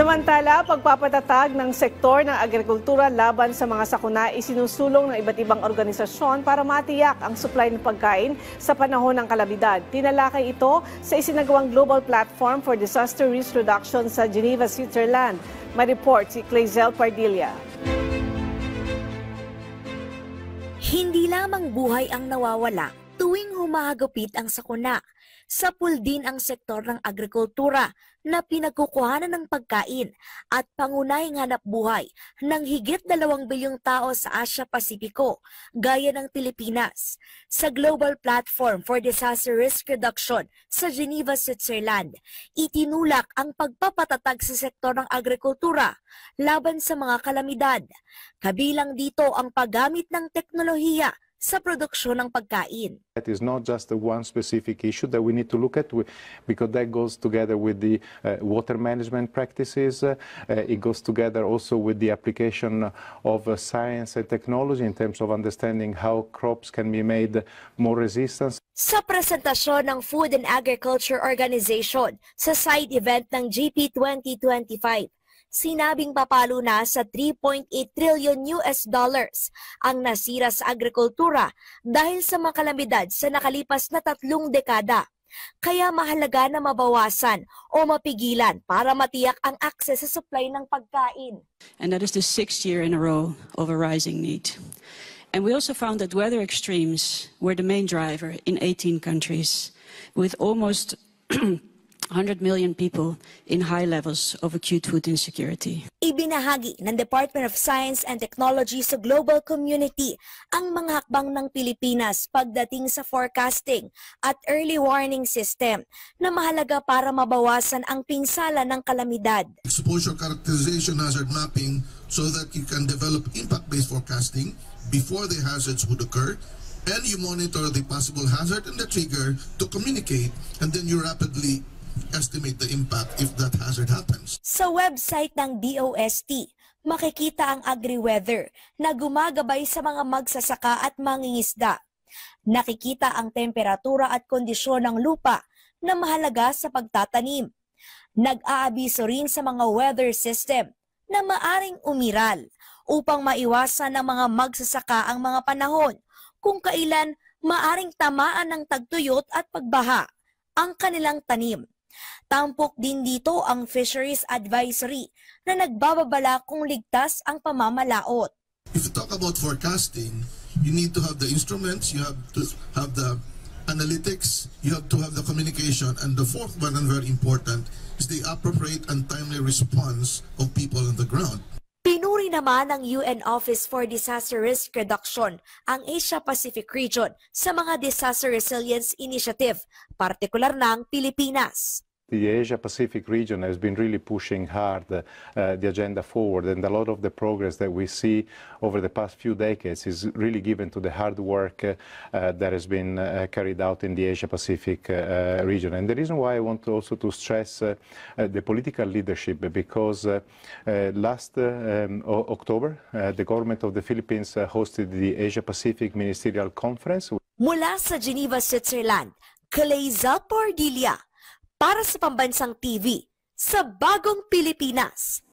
Samantala, pagpapatatag ng sektor ng agrikultura laban sa mga sakuna isinusulong ng iba't ibang organisasyon para matiyak ang supply ng pagkain sa panahon ng kalamidad. Tinalakay ito sa isinagawang Global Platform for Disaster Risk Reduction sa Geneva, Switzerland. May report si Clazel Pardilla. Hindi lamang buhay ang nawawala tuwing humahagupit ang sakuna. Sapul din ang sektor ng agrikultura na pinagkukuhanan ng pagkain at pangunahing hanap buhay ng higit 2 bilyong tao sa Asia-Pasipiko, gaya ng Pilipinas. Sa Global Platform for Disaster Risk Reduction sa Geneva, Switzerland, itinulak ang pagpapatatag sa sektor ng agrikultura laban sa mga kalamidad. Kabilang dito ang paggamit ng teknolohiya sa produksyon ng pagkain. It is not just one specific issue that we need to look at because that goes together with the water management practices. It goes together also with the application of science and technology in terms of understanding how crops can be made more resistant. Sa presentasyon ng Food and Agriculture Organization sa side event ng GP 2025, sinabing papalo na sa 3.8 trillion US dollars ang nasira sa agrikultura dahil sa mga kalamidad sa nakalipas na 3 dekada. Kaya mahalaga na mabawasan o mapigilan para matiyak ang akses sa supply ng pagkain. And that is the 6th year in a row of a rising need. And we also found that weather extremes were the main driver in 18 countries, with almost 100 million people in high levels of acute food insecurity. Ibinahagi ng Department of Science and Technology sa global community ang mga hakbang ng Pilipinas pagdating sa forecasting at early warning system na mahalaga para mabawasan ang pinsala ng kalamidad. Exposure characterization hazard mapping so that you can develop impact-based forecasting before the hazards would occur, and you monitor the possible hazard and the trigger to communicate, and then you rapidly estimate the impact if that hazard happens. Sa website ng DOST, makikita ang agri-weather na gumagabay sa mga magsasaka at mangingisda. Nakikita ang temperatura at kondisyon ng lupa na mahalaga sa pagtatanim. Nag-aabiso rin sa mga weather system na maaring umiral upang maiwasan ng mga magsasaka ang mga panahon kung kailan maaring tamaan ng tagtuyot at pagbaha ang kanilang tanim. Tampok din dito ang Fisheries Advisory na nagbababala kung ligtas ang pamamalaot. If you talk about forecasting, you need to have the instruments, you have to have the analytics, you have to have the communication, and the fourth one, and very important, is the appropriate and timely response of people on the ground. Pinuri naman ng UN Office for Disaster Risk Reduction ang Asia-Pacific region sa mga disaster resilience initiative, partikular ng Pilipinas. The Asia-Pacific region has been really pushing hard the agenda forward, and a lot of the progress that we see over the past few decades is really given to the hard work that has been carried out in the Asia-Pacific region. And the reason why I want to also to stress the political leadership, because last October, the government of the Philippines hosted the Asia-Pacific Ministerial Conference. Mula sa Geneva, Switzerland, Clazel Pardilla, para sa Pambansang TV, sa Bagong Pilipinas.